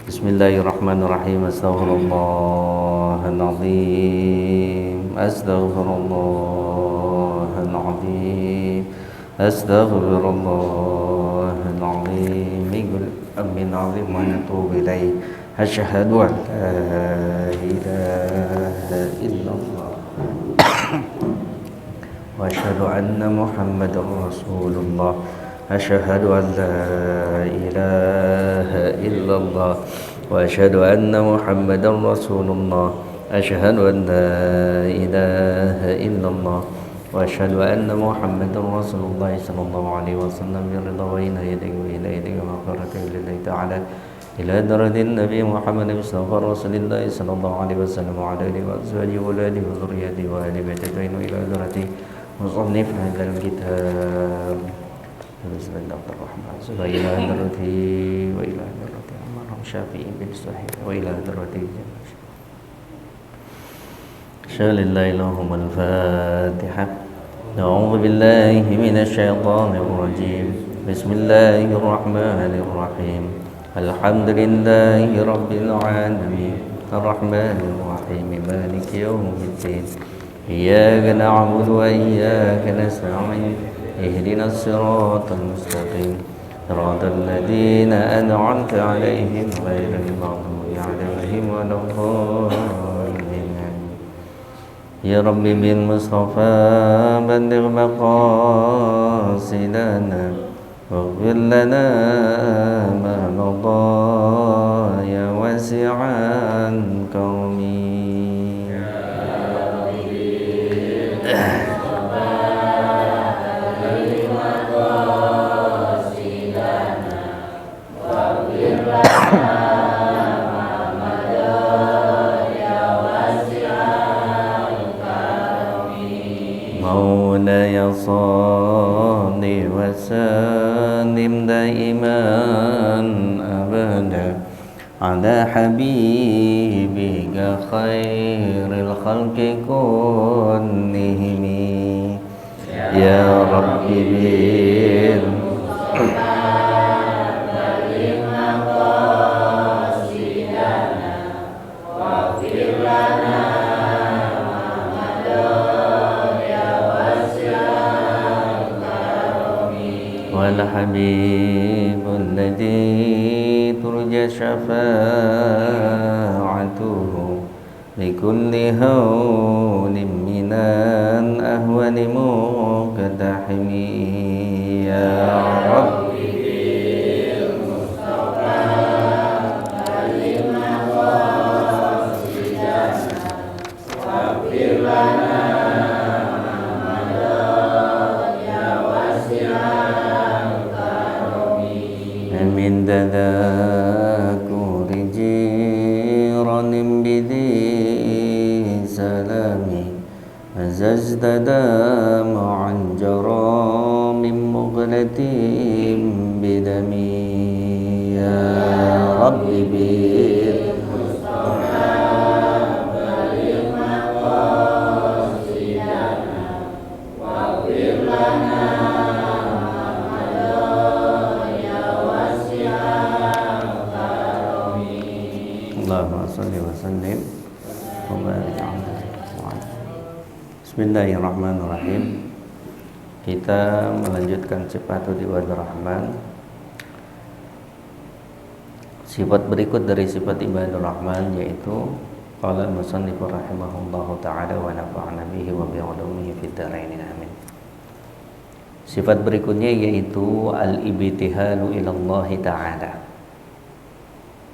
Bismillahirrahmanirrahim. Astaghfirullahaladzim. Astaghfirullahaladzim. Astaghfirullahaladzim. Min azim wa natubu ilaih. Asyhadu an la ilaha illallah wa asyhadu anna Muhammadar Rasulullah. Asyhadu an la ilaha illallah wa asyhadu anna Muhammadar Rasulullah. Asyhadu an la ilaha illallah wa asyhadu anna Muhammadar Rasulullah sallallahu alaihi wasallam bi ridha wa inayatihi wa inayatihi wa maghfiratihi lillahi ta'ala ila darajatin Nabi Muhammad Mustafa Rasulullah sallallahu alaihi wasallam wa ala alihi wa azwajihi wa alihi wa dhurriyyatihi wa ahli baitihi wa ila darajati musannif hadzal kitab. Bismillahirrahmanirrahim. Wa ila darajati wa ila darajati Umar Syafi'i bin Sahih wa ila darajati Shalillahi lahumul Fatiha. A'udzu billahi minasy syaithanir rajim. Bismillahirrahmanirrahim. Alhamdulillahi rabbil alamin. Arrahmanir rahim. Maliki yaumiddin. Iyyaka na'budu wa iyyaka nasta'in. Ihdinas siratal mustaqim. Shiratal ladzina an'amta 'alaihim ghairil maghdubi 'alaihim waladdallin. Ya Rabbi bil Mustafa balligh maqasidana waghfir lana ma madha ya wasi'an karami. Ya salli wa sallim daiman abada ala habibika khairil khalqi kullihim. Ya Rabbi bil الحبيب الذي ترجى شفاعته لكل هول من الأهوال مقتحم. يا رب تذاكر جيران بذي سلامي أزجت دمعا جرى من مغلة بدمي. يا رب Bismillahirrahmanirrahim. Kita melanjutkan sifatul ibadur rahman. Sifat berikut dari sifat ibadur rahman yaitu qala al-musannif rahimahullahu ta'ala wa nafa'ana bihi wa bi'ulumihi fid dharain amin. Sifat berikutnya yaitu al-ibtihalu ila Allah ta'ala.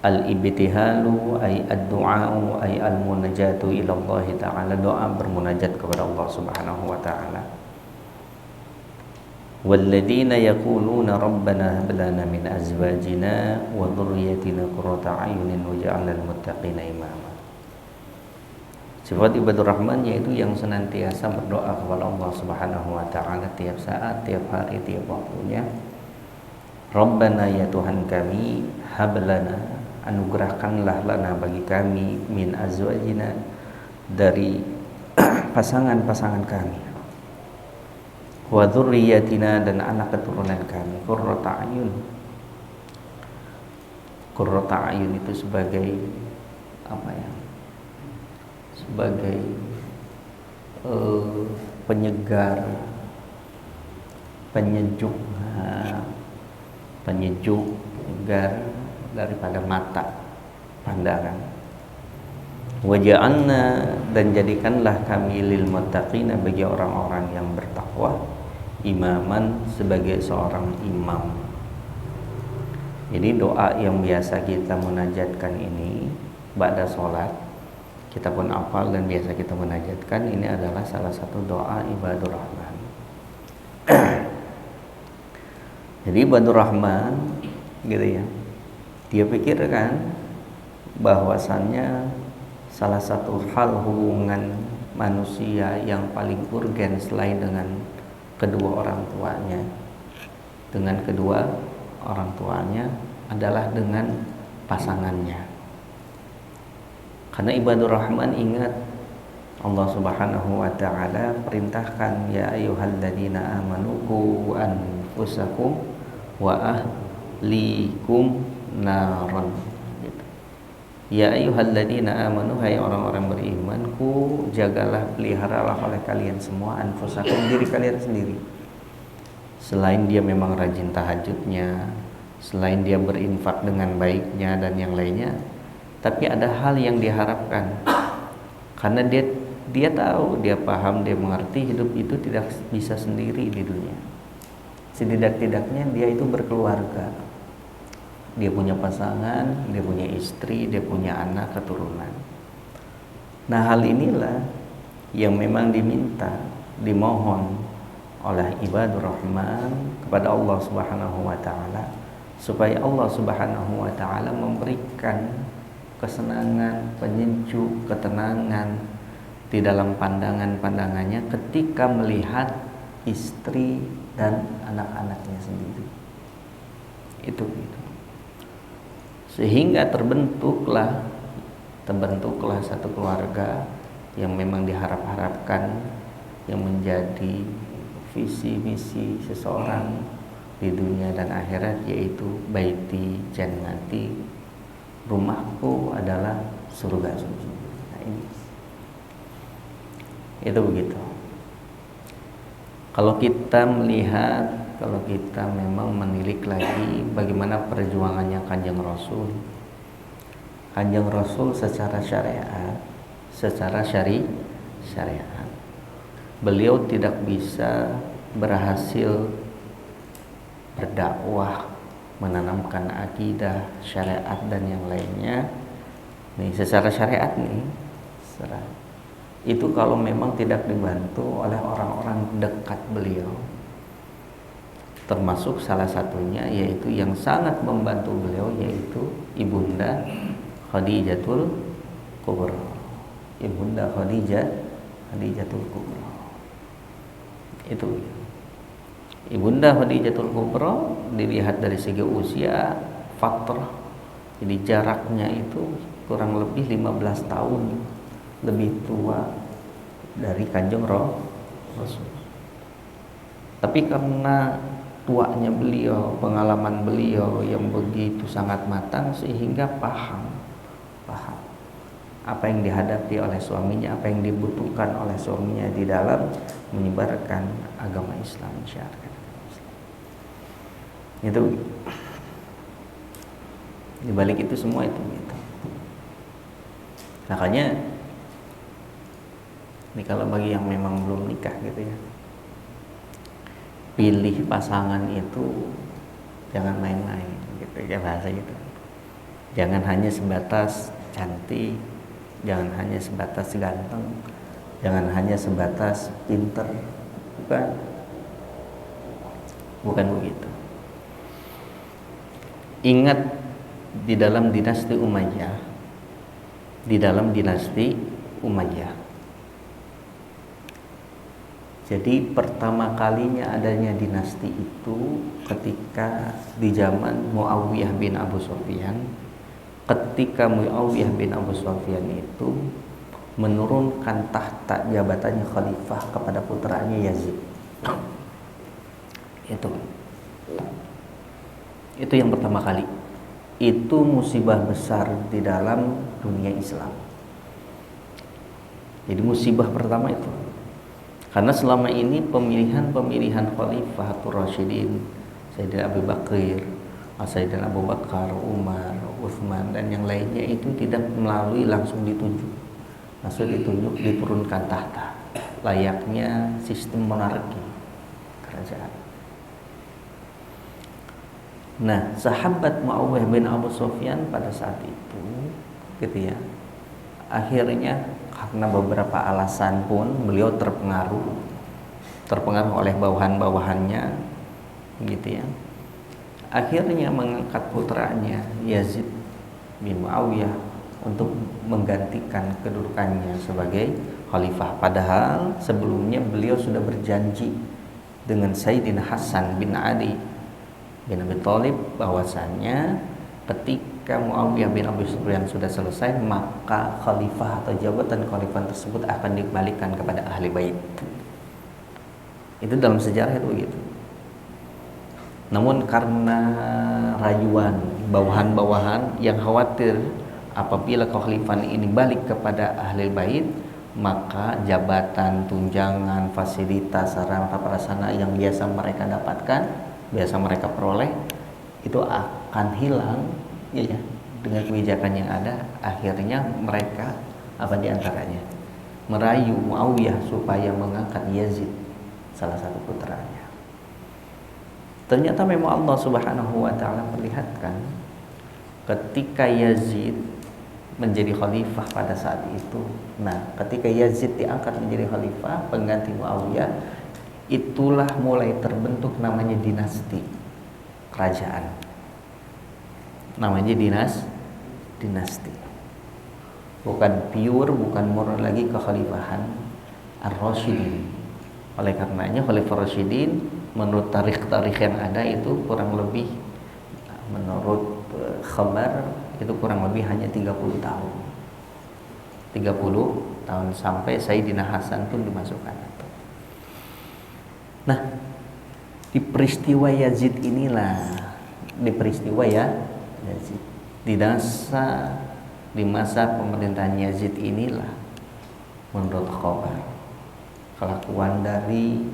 Al-ibtihalu ay ad-du'a'u ay al-munajatu ila Allah ta'ala, doa bermunajat kepada Allah Subhanahu wa ta'ala. Walladzina yaquluna rabbana hab lana min azwajina wa dhurriyyatina qurrata a'yunin waj'alna lil muttaqina imama. Sifat ibadur rahman yaitu yang senantiasa berdoa kepada Allah Subhanahu wa ta'ala tiap saat, tiap hari, tiap waktunya. Rabbana ya Tuhan kami, hab lana, anugerahkanlah lana bagi kami min azwajina, dari pasangan-pasangan kami, wa dzurriyyatina, dan anak keturunan kami, qurrata ayun, qurrata ayun itu sebagai apa ya? Sebagai penyegar, penyejuk, penyegar daripada mata pandangan. Waja'alna, dan jadikanlah kami lil muttaqina, bagi orang-orang yang bertakwa, imaman, sebagai seorang imam. Jadi doa yang biasa kita munajatkan ini ba'da sholat, kita pun hafal dan biasa kita munajatkan, ini adalah salah satu doa ibadur rahman. Jadi ibadur rahman gitu ya, dia pikirkan bahwasannya salah satu hal hubungan manusia yang paling urgen selain dengan kedua orang tuanya adalah dengan pasangannya. Karena ibadur rahman, ingat Allah Subhanahu wa taala perintahkan, ya ayyuhalladzina amanu qu anfusakum wa ahlikum naran. Ya ayyuhalladzina amanu, hai orang-orang beriman, ku jagalah, peliharalah oleh kalian semua anfusakum, diri kalian sendiri. Selain dia memang rajin tahajudnya, selain dia berinfak dengan baiknya dan yang lainnya, tapi ada hal yang diharapkan. Karena dia tahu, dia paham, dia mengerti hidup itu tidak bisa sendiri di dunia. Setidak-tidaknya dia itu berkeluarga. Dia punya pasangan, dia punya istri, dia punya anak keturunan. Nah, hal inilah yang memang diminta, dimohon oleh ibadur rahman kepada Allah Subhanahu wa taala, supaya Allah Subhanahu wa taala memberikan kesenangan, penyejuk, ketenangan di dalam pandangannya ketika melihat istri dan anak-anaknya sendiri. Itu gitu. Sehingga terbentuklah satu keluarga yang memang diharap-harapkan, yang menjadi visi misi seseorang di dunia dan akhirat, yaitu baiti jannati, rumahku adalah surga suci. Nah, ini itu begitu. Kalau kita melihat, kalau kita memang menilik lagi bagaimana perjuangannya Kanjeng Rasul. Kanjeng Rasul secara syariat, secara syariat, beliau tidak bisa berhasil berdakwah, menanamkan akidah, syariat dan yang lainnya. Nih, secara syariat nih, itu kalau memang tidak dibantu oleh orang-orang dekat beliau. Termasuk salah satunya yaitu yang sangat membantu beliau, yaitu Ibunda Khadijatul Kubra. Ibunda Khadijatul Kubra. Itu Ibunda Khadijatul Kubra dilihat dari segi usia, fatrah, jadi jaraknya itu kurang lebih 15 tahun lebih tua dari Kanjeng Rasul. Tapi karena tuanya beliau, pengalaman beliau yang begitu sangat matang, sehingga paham apa yang dihadapi oleh suaminya, apa yang dibutuhkan oleh suaminya di dalam menyebarkan agama Islam, syariat Islam. Itu di balik itu semua itu gitu. Makanya ini kalau bagi yang memang belum nikah gitu ya, pilih pasangan itu jangan main-main gitu ya, bahasa gitu. Jangan hanya sebatas cantik, jangan hanya sebatas ganteng, jangan hanya sebatas pinter, bukan begitu. Ingat, di dalam dinasti Umayyah, jadi pertama kalinya adanya dinasti itu ketika di zaman Muawiyah bin Abu Sufyan. Ketika Muawiyah bin Abu Sufyan itu menurunkan tahta jabatannya khalifah kepada putranya Yazid. Itu yang pertama kali itu musibah besar di dalam dunia Islam. Jadi musibah pertama itu, karena selama ini pemilihan Khalifatul Rasyidin, Sayyidina Abu Bakar, Sayyidina Abu Bakar, Umar, Utsman dan yang lainnya itu tidak melalui langsung ditunjuk, diturunkan tahta, layaknya sistem monarki kerajaan. Nah, sahabat Muawiyah bin Abu Sufyan pada saat itu, gitu ya, akhirnya karena beberapa alasan pun beliau terpengaruh oleh bawahan-bawahannya, gitu ya. Akhirnya mengangkat putranya Yazid bin Muawiyah untuk menggantikan kedudukannya sebagai khalifah. Padahal sebelumnya beliau sudah berjanji dengan Sayyidina Hasan bin Ali bin Abi Thalib bahwasannya ketika Muawiyah bin Abi Sufyan sudah selesai, maka khalifah atau jabatan khalifah tersebut akan dikembalikan kepada ahli bait. Itu dalam sejarah itu begitu. Namun karena rayuan bawahan-bawahan yang khawatir apabila kekhalifahan ini balik kepada ahli bait, maka jabatan, tunjangan, fasilitas, sarana prasarana yang biasa mereka dapatkan, biasa mereka peroleh itu akan hilang, ya, dengan kebijakan yang ada. Akhirnya mereka diantaranya merayu Muawiyah supaya mengangkat Yazid, salah satu putranya. Ternyata memang Allah Subhanahu wa taala perlihatkan ketika Yazid menjadi khalifah pada saat itu. Nah, ketika Yazid diangkat menjadi khalifah pengganti Muawiyah, itulah mulai terbentuk namanya dinasti kerajaan. Namanya dinasti. Bukan pure, bukan murni lagi kekhalifahan Ar-Rasyidin. Oleh karenanya Khalifah Rasyidin menurut tarikh yang ada itu kurang lebih, menurut khabar itu kurang lebih hanya 30 tahun. 30 tahun sampai Sayyidina Hasan pun dimasukkan. Nah, di peristiwa Yazid inilah, Yazid, di masa pemerintahan Yazid inilah, menurut khabar, kelakuan dari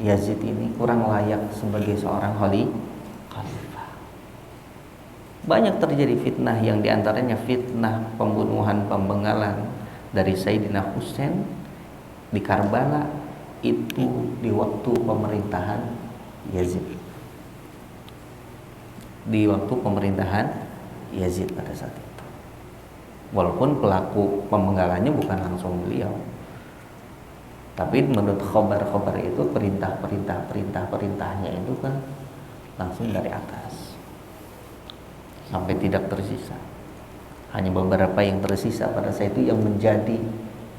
Yazid ini kurang layak sebagai seorang khalifah. Banyak terjadi fitnah, yang diantaranya fitnah pembunuhan, pembenggalan dari Sayyidina Husain di Karbala, itu di waktu pemerintahan Yazid. Di waktu pemerintahan Yazid pada saat itu. Walaupun pelaku pembenggalannya bukan langsung beliau, tapi menurut khabar-khabar itu perintahnya itu kan langsung dari atas sampai tidak tersisa. Hanya beberapa yang tersisa pada saat itu, yang menjadi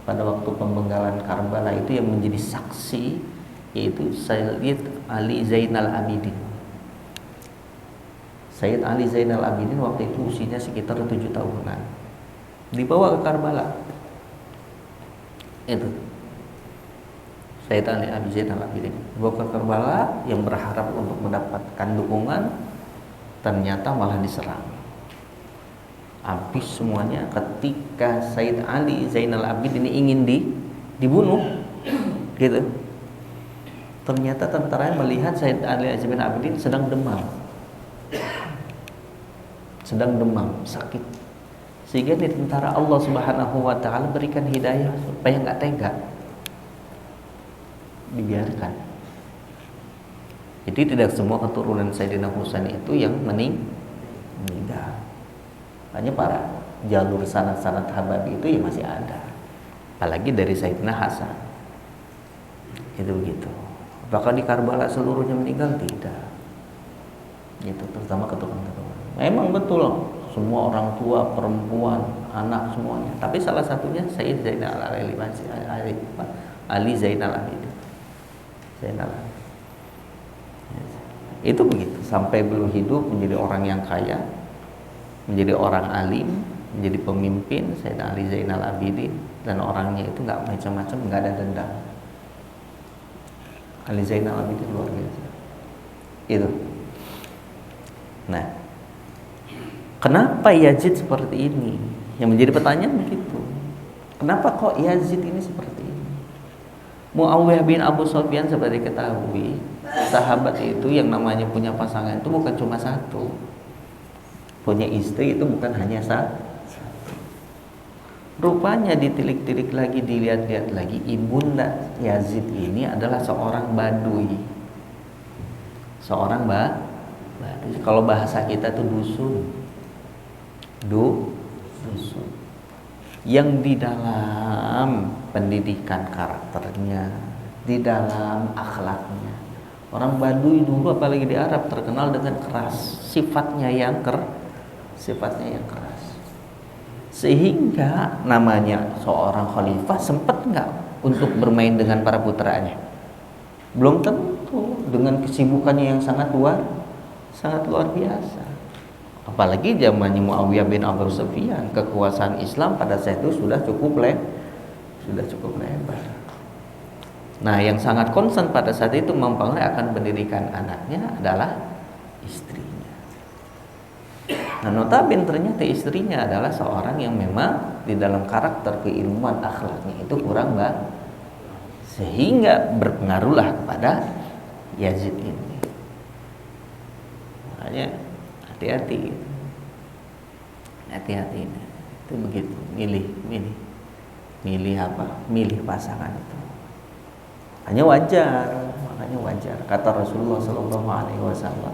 pada waktu pembenggalan Karbala itu yang menjadi saksi, yaitu Sayyid Ali Zainal Abidin. Sayyid Ali Zainal Abidin waktu itu usianya sekitar 7 tahunan, dibawa ke Karbala. Itu Sayyid Ali Zainal Abidin dibawa ke Karbala yang berharap untuk mendapatkan dukungan, ternyata malah diserang. Habis semuanya ketika Sayyid Ali Zainal Abidin ini ingin dibunuh, gitu. Ternyata tentara melihat Sayyid Ali Zainal Abidin sedang demam, sakit, sehingga di tentara Allah Subhanahu wa taala berikan hidayah supaya nggak tega, dibiarkan. Jadi tidak semua keturunan Sayyidina Husain itu yang meninggal. Hanya para jalur sanad-sanad Hababi itu ya masih ada. Apalagi dari Sayyidina Hasan. Itu begitu. Apakah di Karbala seluruhnya meninggal? Tidak. Itu terutama keturunan. Memang betul semua orang tua, perempuan, anak semuanya. Tapi salah satunya Sayyid Zainal Ali Zainal Abidin. Itu begitu sampai beliau hidup menjadi orang yang kaya, menjadi orang alim, menjadi pemimpin. Sayyidina Ali Zainal Abidin, dan orangnya itu nggak macam-macam, nggak ada dendam. Ali Zainal Abidin luar biasa. Itu. Nah, Kenapa Yazid seperti ini? Yang menjadi pertanyaan begitu. Kenapa kok Yazid ini seperti ini? Muawiyah bin Abu Sufyan seperti diketahui, sahabat itu yang namanya punya pasangan itu bukan cuma satu. Punya istri itu bukan hanya satu. Rupanya ditilik-tilik lagi, dilihat-lihat lagi, ibunda Yazid ini adalah seorang badui. Seorang badui. Kalau bahasa kita tuh dusun. Dusun. Yang di dalam pendidikan karakternya, di dalam akhlaknya. Orang badui dulu apalagi di Arab terkenal dengan keras, sifatnya yang keras. Sehingga namanya seorang khalifah sempat nggak untuk bermain dengan para putranya? Belum tentu, dengan kesibukannya yang sangat luar biasa. Apalagi zamannya Muawiyah bin Abu Sufyan, kekuasaan Islam pada saat itu sudah cukup lebar. Nah, yang sangat concern pada saat itu mempengaruhi akan pendidikan anaknya adalah istrinya. Nah, notabene ternyata istrinya adalah seorang yang memang di dalam karakter keilmuan akhlaknya itu kurang baik, sehingga berpengaruhlah kepada Yazid ini. Makanya hati-hati itu begitu, milih apa? Milih pasangan itu. Makanya wajar. Kata Rasulullah SAW,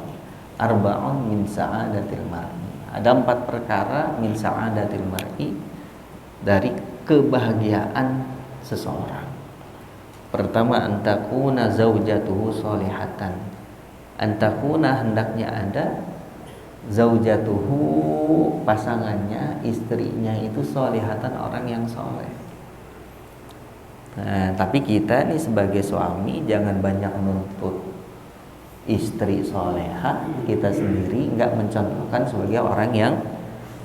arba'un min sa'adatil mar'i. Ada 4 perkara min sa'adatil mar'i, dari kebahagiaan seseorang. Pertama, antakuna zaujatuhu solihatan. Antakuna hendaknya ada zaujatuhu pasangannya, istrinya itu solihatan, orang yang soleh. Nah, tapi kita nih sebagai suami jangan banyak nuntut istri soleha, kita sendiri nggak mencontohkan sebagai orang yang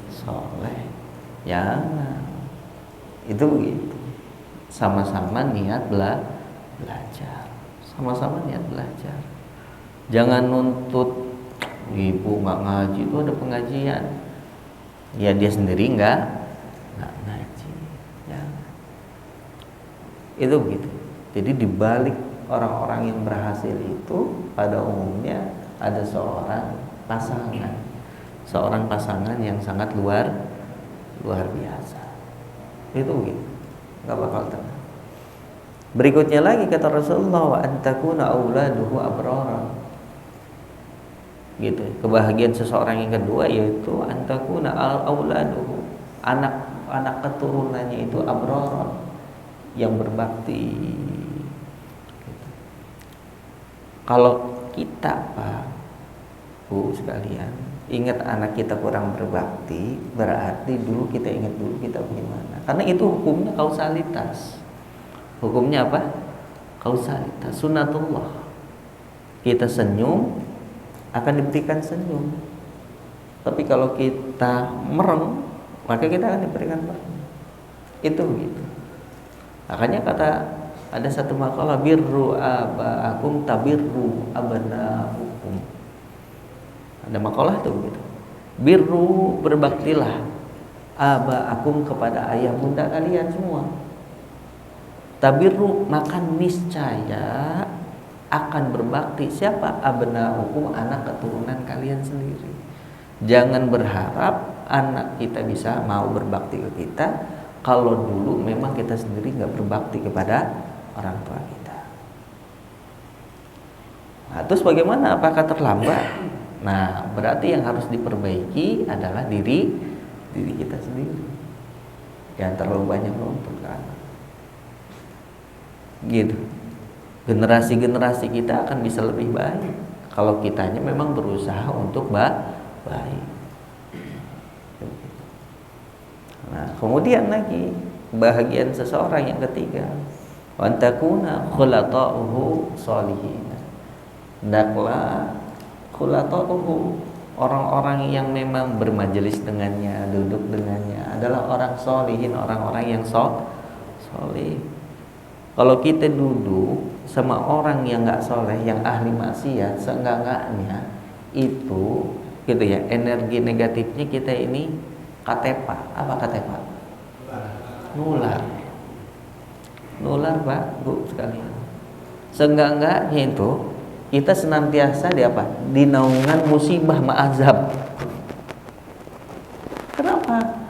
soleh. Jangan. Itu begitu. Sama-sama niat belajar. Jangan nuntut ibu nggak ngaji, itu ada pengajian. Ya dia sendiri nggak ngaji. Jangan. Itu begitu. Jadi dibalik orang-orang yang berhasil itu pada umumnya ada seorang pasangan yang sangat luar biasa. Itu gitu, nggak bakal tenang. Berikutnya lagi kata Rasulullah, wa antakuna auladuhu abrara. Gitu. Kebahagiaan seseorang yang kedua yaitu antakuna auladuhu, anak keturunannya itu abrara, yang berbakti. Kalau kita Pak Bu sekalian ingat anak kita kurang berbakti, berarti dulu kita ingat dulu kita bagaimana. Karena itu hukumnya kausalitas. Hukumnya apa? Kausalitas, sunatullah. Kita senyum akan diberikan senyum. Tapi kalau kita merem, maka kita akan diberikan merem. Itu begitu. Makanya kata ada satu makalah, birru aba'akum tabirru abna'akum. Ada makalah tuh begitu. Birru, berbaktilah, aba'akum, kepada ayah bunda kalian semua. Tabirru, makan niscaya akan berbakti siapa? Abna'akum, anak keturunan kalian sendiri. Jangan berharap anak kita bisa mau berbakti ke kita kalau dulu memang kita sendiri nggak berbakti kepada orang tua kita. Nah, terus bagaimana? Apakah terlambat? Nah, berarti yang harus diperbaiki adalah diri kita sendiri. Jangan terlalu banyak menuntut ke anak. Gitu. Generasi kita akan bisa lebih baik kalau kitanya memang berusaha untuk baik. Nah, kemudian lagi kebahagiaan seseorang yang ketiga, wa antakuna khulata'uhu sholihin. Hendaklah khulata'uhu, orang-orang yang memang bermajelis dengannya, duduk dengannya adalah orang sholihin, orang-orang yang soleh. Kalau kita duduk sama orang yang nggak soleh, yang ahli maksiat, seenggak-enggaknya itu gitu ya. Energi negatifnya kita ini katepa. Apa katepa? Nular. Nular Pak, Bu sekalian. Seenggak-enggaknya itu kita senantiasa di apa? Di naungan musibah ma'azab. Kenapa?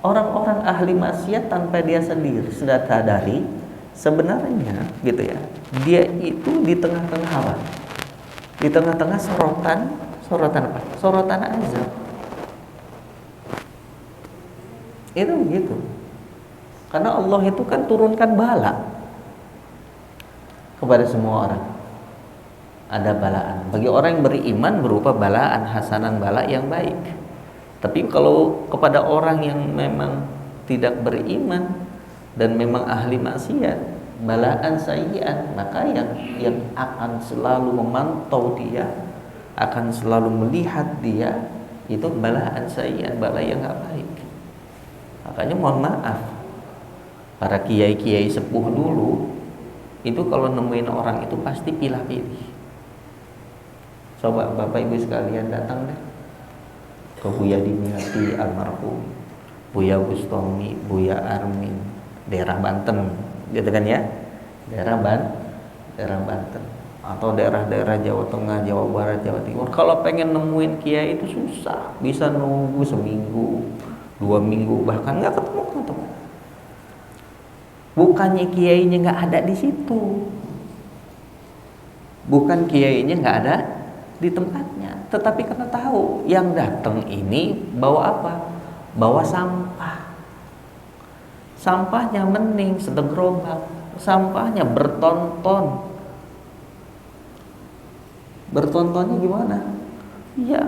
Orang-orang ahli maksiat tanpa dia sendiri sudah sadari sebenarnya gitu ya. Dia itu di tengah-tengah apa? Di tengah-tengah sorotan apa? Sorotan azab. Itu begitu. Karena Allah itu kan turunkan bala kepada semua orang. Ada balaan. Bagi orang yang beriman berupa balaan, hasanan bala yang baik. Tapi kalau kepada orang yang memang tidak beriman dan memang ahli maksiat, balaan sayyi'an, maka yang akan selalu memantau dia, akan selalu melihat dia itu balaan sayyi'an, bala yang enggak baik. Makanya mohon maaf, para kiai-kiai sepuh dulu itu kalau nemuin orang itu pasti pilih-pilih. Coba Bapak Ibu sekalian datang deh ke Buya Dimyati almarhum, Buya Bustomi, Buya Armin, daerah Banten, gitu kan ya, daerah Banten, atau daerah-daerah Jawa Tengah, Jawa Barat, Jawa Timur. Kalau pengen nemuin kiai itu susah, bisa nunggu seminggu, 2 minggu, bahkan nggak ketemu. Bukannya kiainya nggak ada di situ, bukan kiainya nggak ada di tempatnya, tetapi karena tahu yang datang ini bawa apa? Bawa sampah. Sampahnya mending setegerobak, sampahnya bertonton. Bertontonnya gimana? Iya,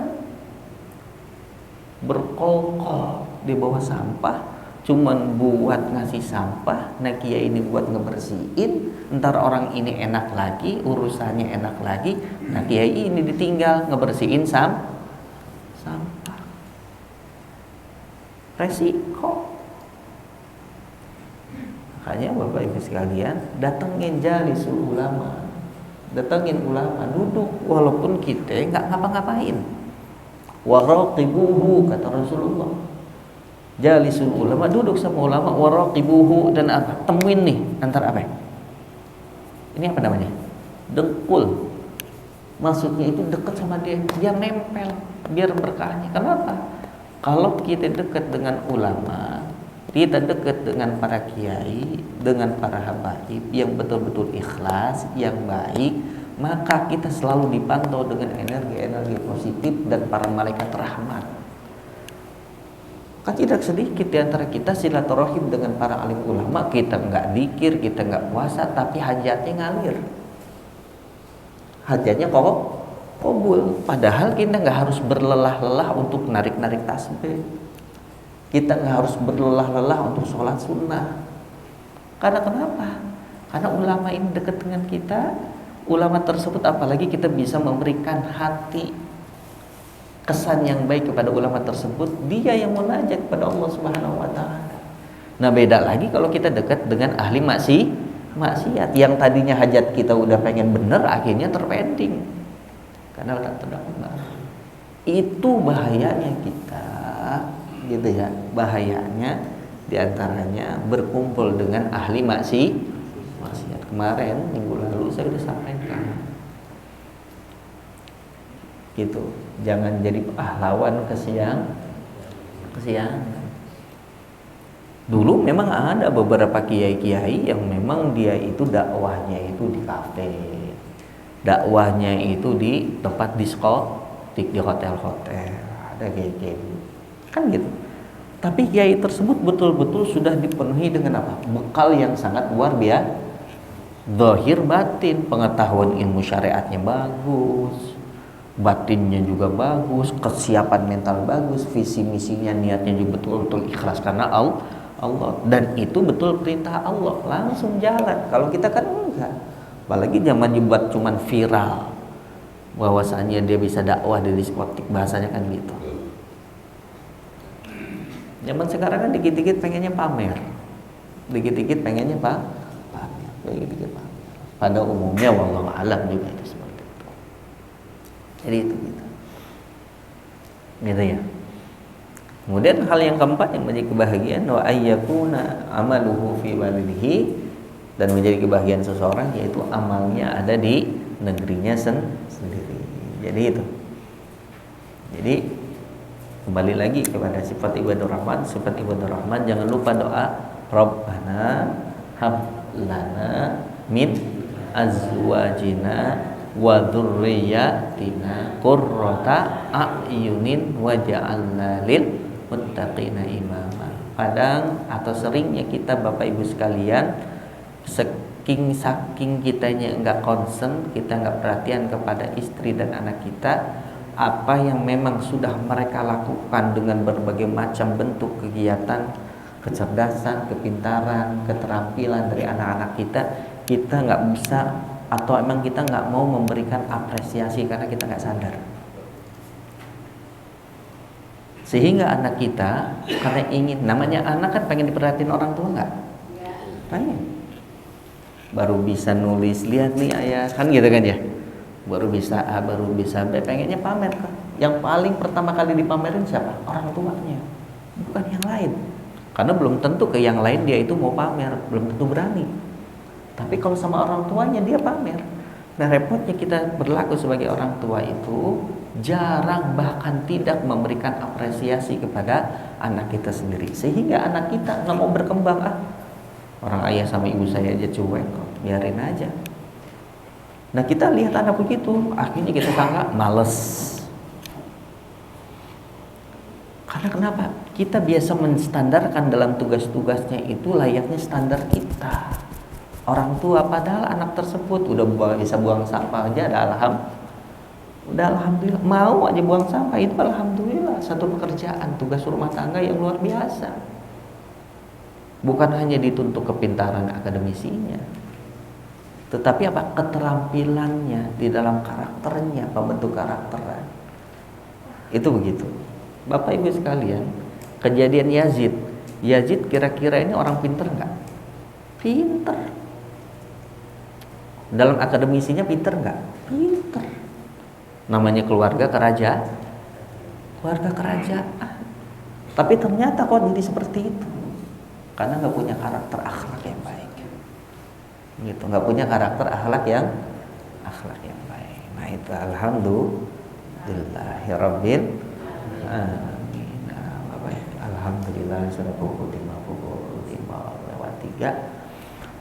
berkol-kol di bawah sampah, cuman buat ngasih sampah. Nah kiai ini buat ngebersihin, ntar orang ini enak lagi, urusannya enak lagi. Nah kiai ini ditinggal ngebersihin sampah. Resiko. Makanya Bapak Ibu sekalian, datengin jalisul ulama, datengin ulama, duduk walaupun kita nggak ngapa-ngapain. Waraqibuhu, kata Rasulullah. Jalisul ulama, duduk sama ulama, waraqibuhu, dan apa? Temuin nih antara apa? Ini apa namanya? Dengkul. Maksudnya itu dekat sama dia, biar nempel, biar berkahnya. Kenapa? Kalau kita dekat dengan ulama, kita dekat dengan para kiai, dengan para habaib yang betul-betul ikhlas, yang baik, maka kita selalu dipantau dengan energi-energi positif dan para malaikat rahmat. Kan tidak sedikit di antara kita silaturahim dengan para alim ulama, kita nggak zikir, kita nggak puasa, tapi hajatnya ngalir, hajatnya kabul. Padahal kita nggak harus berlelah-lelah untuk narik-narik tasbih, kita nggak harus berlelah-lelah untuk sholat sunnah. Karena kenapa? Karena ulama ini dekat dengan kita, ulama tersebut apalagi kita bisa memberikan hati, kesan yang baik kepada ulama tersebut, dia yang munajat kepada Allah Subhanahu wa taala. Nah, beda lagi kalau kita dekat dengan ahli maksiat yang tadinya hajat kita udah pengen bener, akhirnya terpending karena udah terdahulu. Itu bahayanya kita, gitu ya. Bahayanya diantaranya berkumpul dengan ahli maksiat. Kemarin minggu lalu saya sudah sampaikan, gitu. Jangan jadi pahlawan kesiangan. Dulu memang ada beberapa kiai-kiai yang memang dia itu dakwahnya itu di kafe, dakwahnya itu di tempat diskotik, di hotel-hotel, ada kiai-kiai kan gitu. Tapi kiai tersebut betul-betul sudah dipenuhi dengan apa? Bekal yang sangat luar biasa, zahir batin, pengetahuan ilmu syariatnya bagus, batinnya juga bagus, kesiapan mental bagus, visi misinya, niatnya juga betul-betul ikhlas karena Allah, dan itu betul perintah Allah, langsung jalan. Kalau kita kan enggak, apalagi zaman dibuat cuman viral, bahwasanya dia bisa dakwah di diskotik, bahasanya kan gitu. Zaman sekarang kan dikit-dikit pengennya pamer, dikit-dikit pengennya pamer, dikit-dikit pamer. Pada umumnya wallahu alam juga itu seperti itu. Jadi itu gitu. gitu ya. Kemudian hal yang keempat yang menjadi kebahagiaan, wa ayyakuna amaluhu fi walidihi, dan menjadi kebahagiaan seseorang yaitu amalnya ada di negerinya sendiri. Jadi itu. Jadi kembali lagi kepada sifat ibadur rahman. Sifat ibadur rahman, jangan lupa doa Rabbana hab lana min azwajina wa dzurriyyatina qurrata a'yunin waj'alna lil muttaqina imama. Kadang atau seringnya kita Bapak Ibu sekalian, saking kitanya enggak concern, kita enggak perhatian kepada istri dan anak kita, apa yang memang sudah mereka lakukan dengan berbagai macam bentuk kegiatan, kecerdasan, kepintaran, keterampilan dari anak-anak kita nggak bisa, atau emang kita nggak mau memberikan apresiasi karena kita nggak sadar. Sehingga anak kita karena ingin, namanya anak kan pengen diperhatiin orang tua nggak? Pengen. Baru bisa nulis, lihat nih ayah, kan gitu kan ya. Baru bisa A, baru bisa B, pengennya pamer kan. Yang paling pertama kali dipamerin siapa? Orang tuanya, bukan yang lain. Karena belum tentu ke yang lain dia itu mau pamer, belum tentu berani. Tapi kalau sama orang tuanya dia pamer. Nah, repotnya kita berlaku sebagai orang tua itu jarang, bahkan tidak memberikan apresiasi kepada anak kita sendiri, sehingga anak kita nggak mau berkembang. Orang ayah sama ibu saya aja cuek kok, biarin aja. Nah, kita lihat anak begitu, akhirnya kita sangka males. Karena kenapa? Kita biasa menstandarkan dalam tugas-tugasnya itu layaknya standar kita, orang tua, padahal anak tersebut udah bisa buang sampah aja, udah alhamdulillah, mau aja buang sampah itu alhamdulillah, satu pekerjaan, tugas rumah tangga yang luar biasa. Bukan hanya dituntut kepintaran akademisinya, tetapi apa? Keterampilannya di dalam karakternya, pembentuk karakternya. Itu begitu. Bapak Ibu sekalian, kejadian Yazid kira-kira ini orang pinter nggak? Pinter. Dalam akademisinya pinter nggak? Pinter. Namanya keluarga kerajaan. Tapi ternyata kok jadi seperti itu, karena nggak punya karakter akhlak yang baik. Gitu, nggak punya karakter akhlak yang baik. Nah itu alhamdulillahirabbil alamin. Nah, baik. Alhamdulillah sudah pukul 5:03.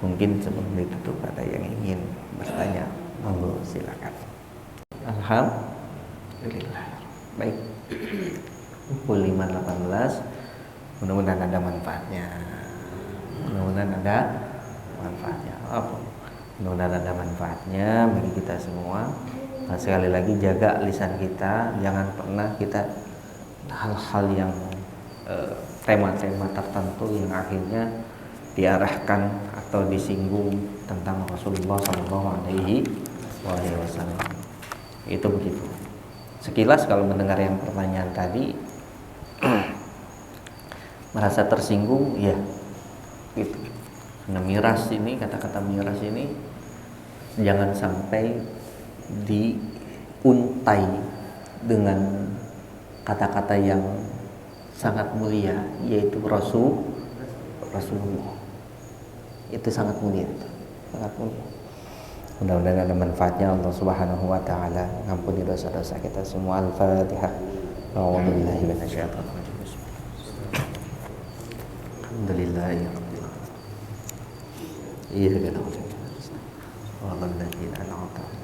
Mungkin sebelum ditutup ada yang ingin bertanya, monggo silakan. Alhamdulillah. Baik. Pukul 5:18. Mudah-mudahan ada manfaatnya. Mudah-mudahan ada manfaatnya bagi kita semua. Nah, sekali lagi jaga lisan kita, jangan pernah kita hal-hal yang tema-tema tertentu yang akhirnya diarahkan atau disinggung tentang Rasulullah SAW. Itu begitu. Sekilas kalau mendengar yang pertanyaan tadi merasa tersinggung, ya gitu. Nah, miras ini, kata-kata miras ini jangan sampai diuntai dengan kata-kata yang sangat mulia, yaitu Rasulullah. Itu sangat mulia, sangat mulia. Mudah-mudahan ada manfaatnya. Allah Subhanahu wa taala ngampuni dosa-dosa kita semua. Al-Fatihah. A'udzubillahi minasyaitonir rajim. Alhamdulillahirabbil alamin. Iyyaka na'budu wa iyyaka nasta'in.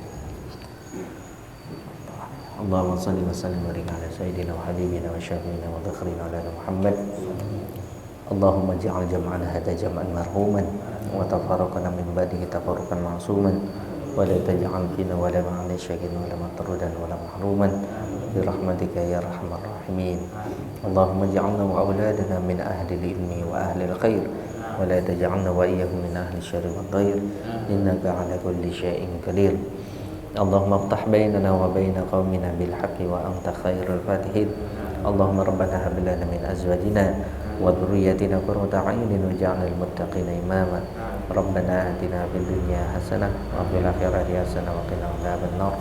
Allahumma shalli wa sallim wa barik ala sayyidina wa habibina wa syafiina wa dhakrina ala Muhammad. Allahumma ij'al jam'ana hadha jam'an marhuman wa tafarraqana min ba'dihi tafarruqan ma'suman wa la taj'al fina wa la ma'ana syaqiyan wa la matrudan wa la mahruman bi rahmatika ya arhamar rahimin. Allahumma ij'alna wa auladana min ahli al-ilmi wa ahli al-khair wa la taj'alna wa iyyahum min ahli syarri wa dhair innaka 'ala kulli syai'in qadir. Allahumma iftah bainana wa baina qaumina bil haqqi wa anta khairul fatihin. Allahumma rabbana hab lana min azwajina wa dhurriyyatina qurrata a'yunin waj'alna lil muttaqina imama. Rabbana atina fid dunya hasanah wa fil akhirati hasanah wa qina adzaban nar.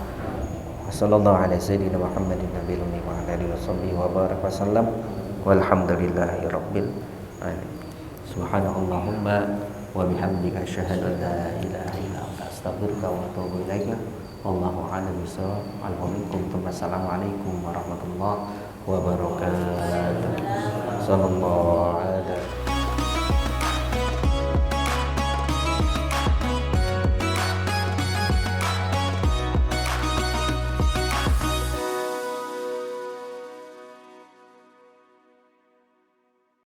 Wassallallahu ala sayyidina Muhammadin nabiyil ummi wa ala alihi washabbihi wa baraka wasallam. Walhamdulillahi rabbil alamin. Subhanallahumma wa bihamdika asyhadu an la ilaha illa anta astaghfiruka wa atubu ilaika. Wallahu a'lam bishawab. Assalamualaikum warahmatullahi wabarakatuh. Sallallahu alaihi